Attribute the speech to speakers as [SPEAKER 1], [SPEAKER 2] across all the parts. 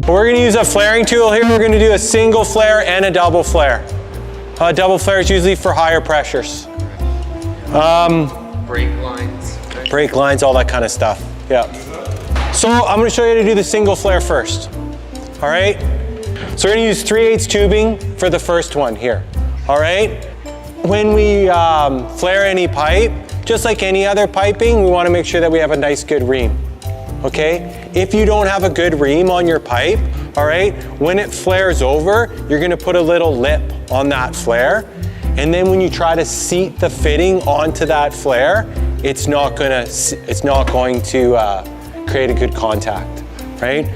[SPEAKER 1] We're going to use a flaring tool here. We're going to do a single flare and a double flare. Double flare is usually for higher pressures.
[SPEAKER 2] Brake lines.
[SPEAKER 1] Brake lines, all that kind of stuff. Yeah. So I'm going to show you how to do the single flare first. All right. So we're going to use 3/8 tubing for the first one here. All right. When we flare any pipe, just like any other piping, we want to make sure that we have a nice good ream. Okay? If you don't have a good ream on your pipe, all right, when it flares over, you're gonna put a little lip on that flare, and then when you try to seat the fitting onto that flare, it's not going to create a good contact, right?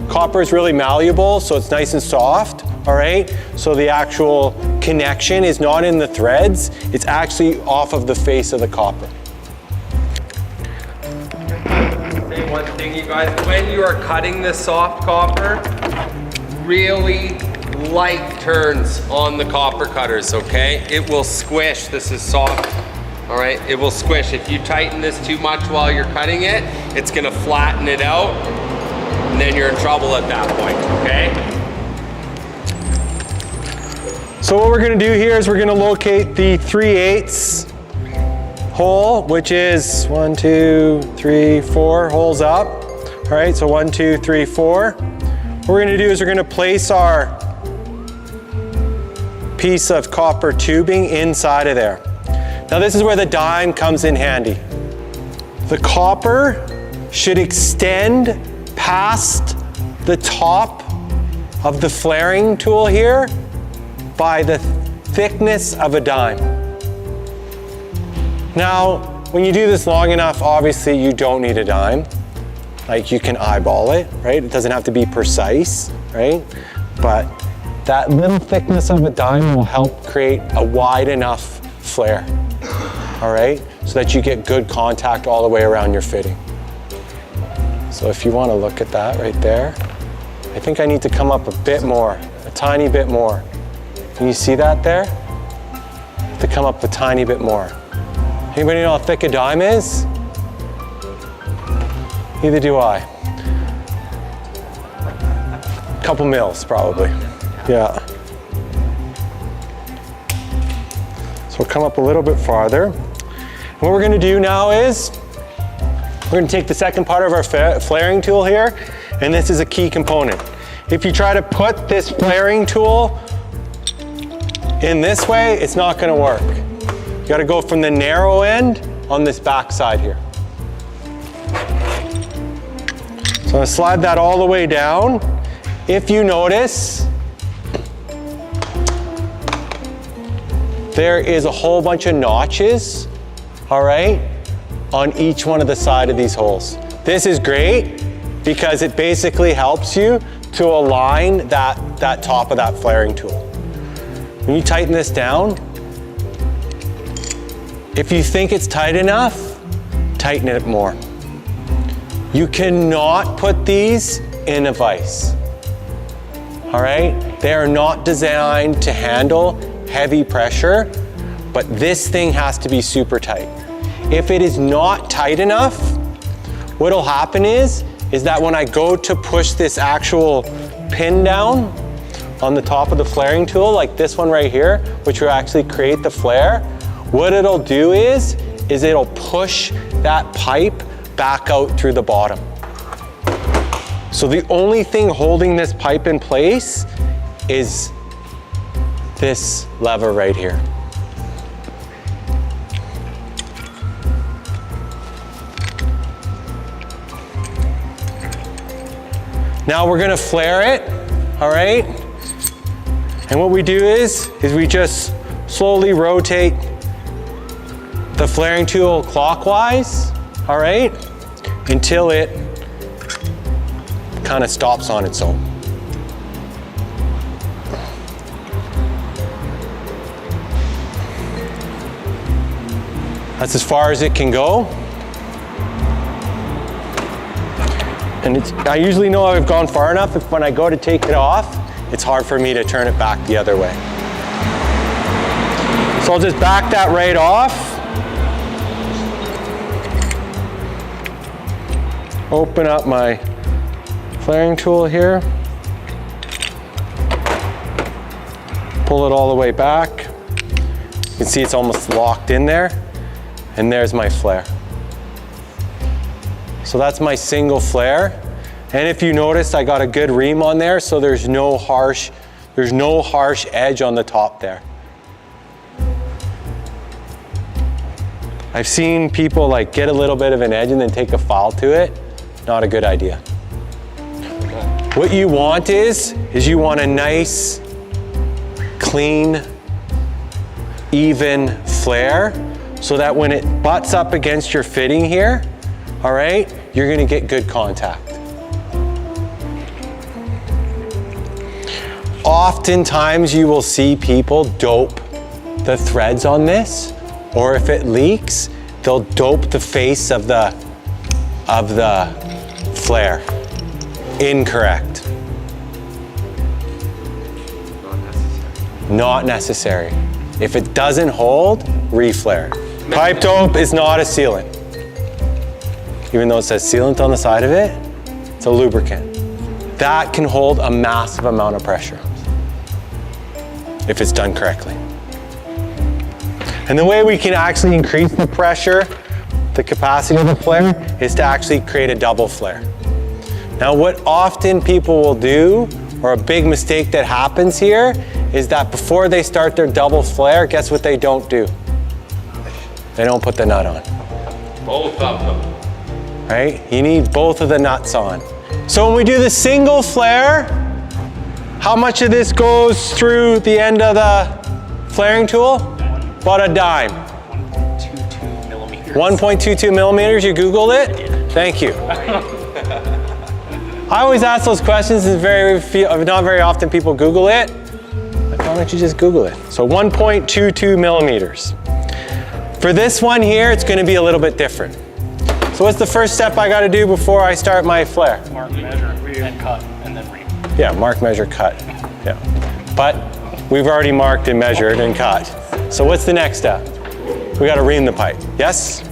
[SPEAKER 1] Copper is really malleable, so it's nice and soft, all right? So the actual connection is not in the threads, it's actually off of the face of the copper.
[SPEAKER 2] One thing, you guys, when you are cutting this soft copper, really light turns on the copper cutters, okay? It will squish. This is soft, all right? It will squish. If you tighten this too much while you're cutting it, it's gonna flatten it out, and then you're in trouble at that point, okay?
[SPEAKER 1] So what we're gonna do here is we're gonna locate the 3/8 hole, which is 1, 2, 3, 4 holes up. All right, so 1, 2, 3, 4. What we're gonna do is we're gonna place our piece of copper tubing inside of there. Now this is where the dime comes in handy. The copper should extend past the top of the flaring tool here by the thickness of a dime. Now, when you do this long enough, obviously you don't need a dime. Like, you can eyeball it, right? It doesn't have to be precise, right? But that little thickness of a dime will help create a wide enough flare, all right? So that you get good contact all the way around your fitting. So if you want to look at that right there, I think I need to come up a bit more, a tiny bit more. Can you see that there? To come up a tiny bit more. Anybody know how thick a dime is? Neither do I. A couple mils, probably. Yeah. So we'll come up a little bit farther. And what we're gonna do now is, we're gonna take the second part of our flaring tool here, and this is a key component. If you try to put this flaring tool in this way, it's not gonna work. You gotta go from the narrow end on this back side here. So I'm gonna slide that all the way down. If you notice, there is a whole bunch of notches, all right, on each one of the side of these holes. This is great because it basically helps you to align that top of that flaring tool. When you tighten this down, if you think it's tight enough, tighten it more. You cannot put these in a vise, all right? They are not designed to handle heavy pressure, but this thing has to be super tight. If it is not tight enough, what'll happen is that when I go to push this actual pin down on the top of the flaring tool, like this one right here, which will actually create the flare, what it'll do is it'll push that pipe back out through the bottom. So the only thing holding this pipe in place is this lever right here. Now we're gonna flare it, all right? And what we do is we just slowly rotate the flaring tool clockwise, all right, until it kind of stops on its own. That's as far as it can go. And I usually know I've gone far enough if when I go to take it off, it's hard for me to turn it back the other way. So I'll just back that right off. Open up my flaring tool here. Pull it all the way back. You can see it's almost locked in there. And there's my flare. So that's my single flare. And if you noticed, I got a good ream on there, so there's no harsh edge on the top there. I've seen people like get a little bit of an edge and then take a file to it. Not a good idea. What you want is you want a nice, clean, even flare so that when it butts up against your fitting here, all right, you're gonna get good contact. Oftentimes you will see people dope the threads on this, or if it leaks, they'll dope the face of the flare. Incorrect. Not necessary. If it doesn't hold, reflare. Pipe dope is not a sealant. Even though it says sealant on the side of it, it's a lubricant. That can hold a massive amount of pressure if it's done correctly. And the way we can actually increase the pressure, the capacity of the flare, is to actually create a double flare. Now what often people will do, or a big mistake that happens here, is that before they start their double flare, guess what they don't do? They don't put the nut on.
[SPEAKER 2] Both of them.
[SPEAKER 1] Right? You need both of the nuts on. So when we do the single flare, how much of this goes through the end of the flaring tool? About a dime.
[SPEAKER 3] 1.22 millimeters.
[SPEAKER 1] 1.22 millimeters, you Googled it? Thank you. I always ask those questions, and not very often people Google it. Why don't you just Google it? So 1.22 millimeters. For this one here, it's gonna be a little bit different. So what's the first step I gotta do before I start my flare?
[SPEAKER 3] Mark, measure, and cut, and then ream.
[SPEAKER 1] Yeah, mark, measure, cut. Yeah. But we've already marked and measured and cut. So what's the next step? We gotta ream the pipe, yes?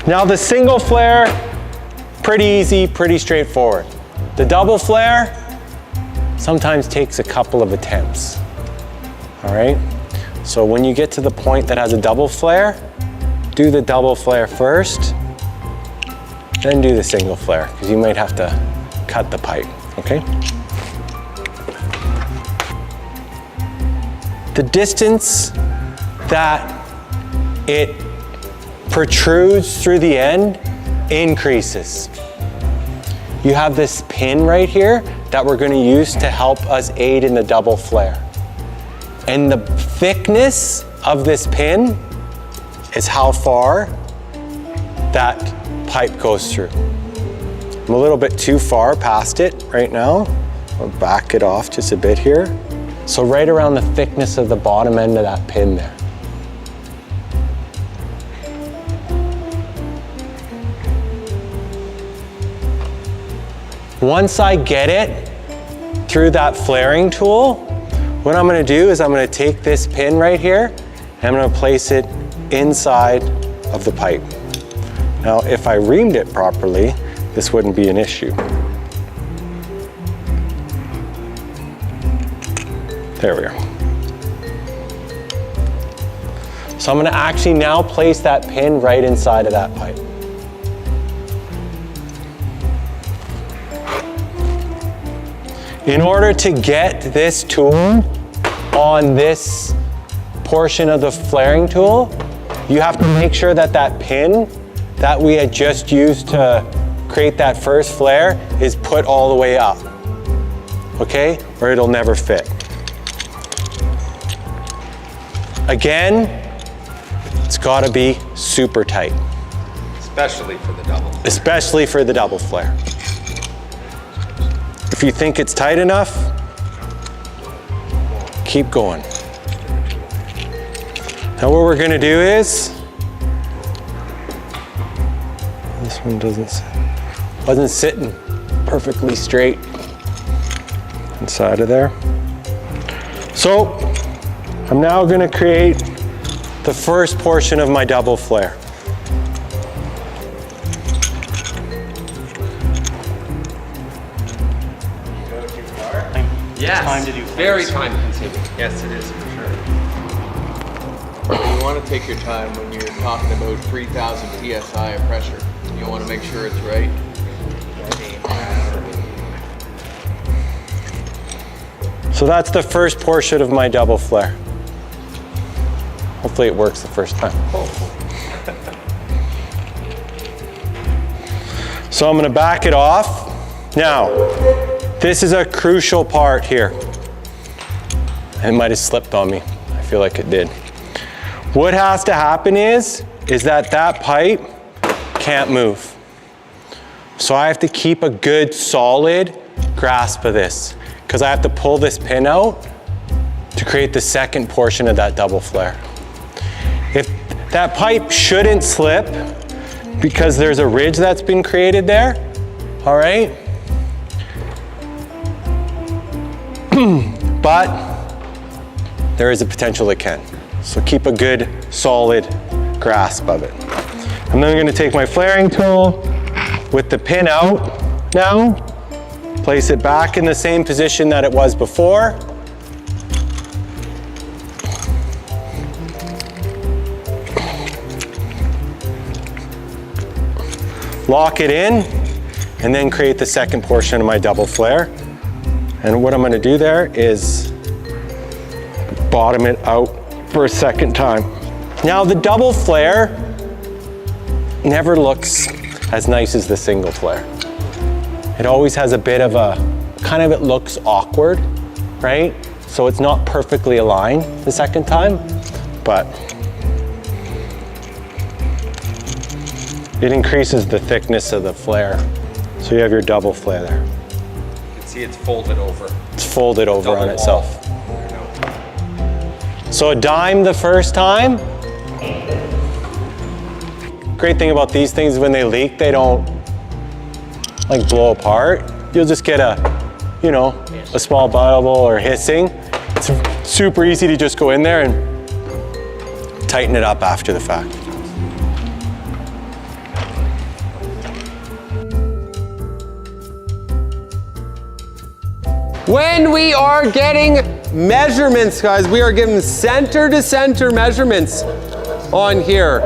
[SPEAKER 1] Now the single flare, pretty easy, pretty straightforward. The double flare sometimes takes a couple of attempts, all right? So when you get to the point that has a double flare, do the double flare first, then do the single flare, because you might have to cut the pipe, okay? The distance that it protrudes through the end increases. You have this pin right here that we're going to use to help us aid in the double flare. And the thickness of this pin is how far that pipe goes through. I'm a little bit too far past it right now. I'll back it off just a bit here. So right around the thickness of the bottom end of that pin there. Once I get it through that flaring tool, what I'm gonna do is I'm gonna take this pin right here and I'm gonna place it inside of the pipe. Now, if I reamed it properly, this wouldn't be an issue. There we are. So I'm gonna actually now place that pin right inside of that pipe. In order to get this tool on this portion of the flaring tool, you have to make sure that that pin that we had just used to create that first flare is put all the way up, okay? Or it'll never fit. Again, it's gotta be super tight.
[SPEAKER 2] Especially for the double.
[SPEAKER 1] Especially for the double flare. If you think it's tight enough, keep going. Now what we're gonna do is, this one wasn't sitting perfectly straight inside of there. So I'm now gonna create the first portion of my double flare.
[SPEAKER 2] Yes.
[SPEAKER 3] Time to do
[SPEAKER 2] Very
[SPEAKER 3] flares.
[SPEAKER 2] time consuming. Yes, it is for sure.
[SPEAKER 4] You want to take your time when you're talking about 3,000 psi of pressure. You want to make sure it's right.
[SPEAKER 1] So that's the first portion of my double flare. Hopefully it works the first time. So I'm gonna back it off. Now, this is a crucial part here. It might have slipped on me. I feel like it did. What has to happen is that that pipe can't move. So I have to keep a good solid grasp of this because I have to pull this pin out to create the second portion of that double flare. If that pipe shouldn't slip because there's a ridge that's been created there, all right? But there is a potential it can. So keep a good solid grasp of it. And then I'm gonna take my flaring tool with the pin out now, place it back in the same position that it was before. Lock it in, and then create the second portion of my double flare. And what I'm gonna do there is bottom it out for a second time. Now the double flare never looks as nice as the single flare. It always has a bit of a, it looks awkward, right? So it's not perfectly aligned the second time, but it increases the thickness of the flare. So you have your double flare there.
[SPEAKER 2] You can see it's folded over.
[SPEAKER 1] It's folded over
[SPEAKER 2] Double
[SPEAKER 1] on
[SPEAKER 2] wall.
[SPEAKER 1] itself. So a dime the first time. Great thing about these things is when they leak, they don't like blow apart. You'll just get a small bubble or hissing. It's super easy to just go in there and tighten it up after the fact.
[SPEAKER 2] When we are getting measurements, guys, we are given center to center measurements on here.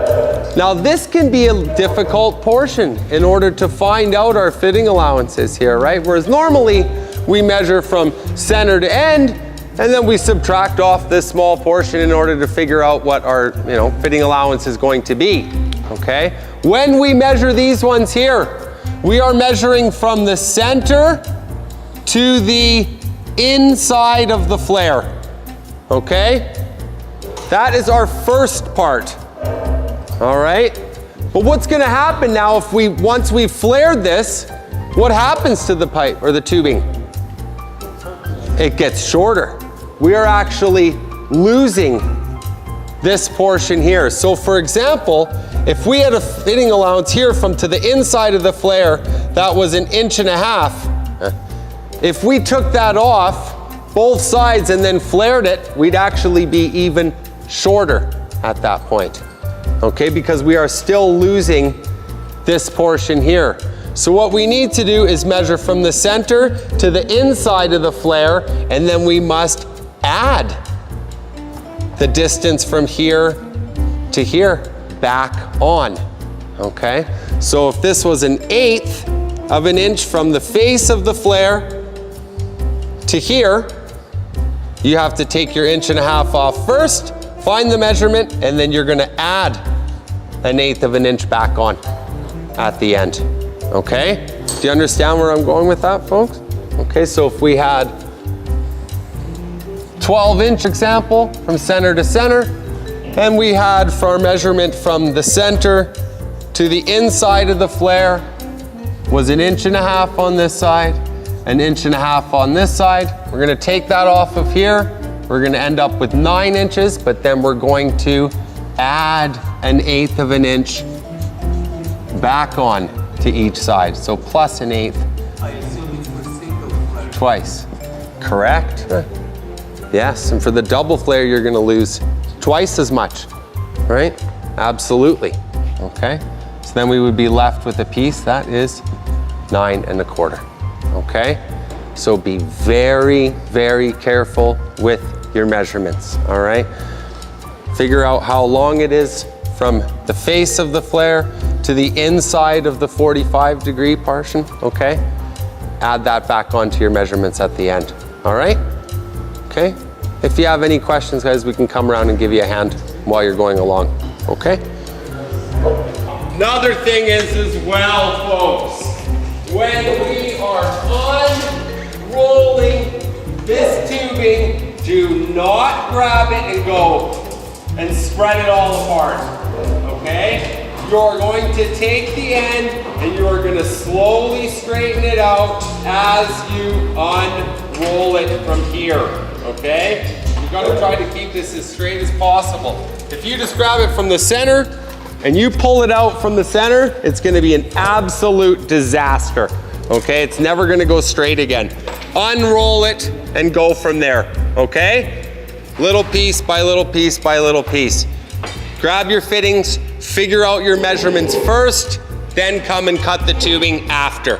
[SPEAKER 2] Now this can be a difficult portion in order to find out our fitting allowances here, right? Whereas normally we measure from center to end and then we subtract off this small portion in order to figure out what our fitting allowance is going to be, okay? When we measure these ones here, we are measuring from the center to the inside of the flare, okay? That is our first part, all right? But what's gonna happen now if once we've flared this, what happens to the pipe or the tubing? It gets shorter. We are actually losing this portion here. So for example, if we had a fitting allowance here from to the inside of the flare that was 1.5 inches, if we took that off both sides and then flared it, we'd actually be even shorter at that point, okay? Because we are still losing this portion here. So what we need to do is measure from the center to the inside of the flare, and then we must add the distance from here to here back on, okay? So if this was 1/8 of an inch from the face of the flare to here, you have to take your 1.5 inches off first, find the measurement, and then you're gonna add 1/8 of an inch back on at the end, okay? Do you understand where I'm going with that, folks? Okay, so if we had 12-inch example from center to center, and we had for our measurement from the center to the inside of the flare was 1.5 inches on this side, 1.5 inches on this side. We're gonna take that off of here. We're gonna end up with 9 inches, but then we're going to add 1/8 of an inch back on to each side. So plus 1/8 twice, correct? Yes, and for the double flare, you're gonna lose twice as much, right? Absolutely, okay? So then we would be left with a piece that is 9 1/4, okay? So be very, very careful with your measurements, all right? Figure out how long it is from the face of the flare to the inside of the 45-degree portion, okay? Add that back onto your measurements at the end, all right? Okay? If you have any questions, guys, we can come around and give you a hand while you're going along, okay? Another thing is as well, folks, when we are unrolling this tubing, do not grab it and go and spread it all apart, okay? You're going to take the end and you are gonna slowly straighten it out as you unroll it from here, okay? You gotta try to keep this as straight as possible. If you just grab it from the center and you pull it out from the center, it's gonna be an absolute disaster, okay? It's never gonna go straight again. Unroll it and go from there, okay? Little piece by little piece by little piece. Grab your fittings, figure out your measurements first, then come and cut the tubing after.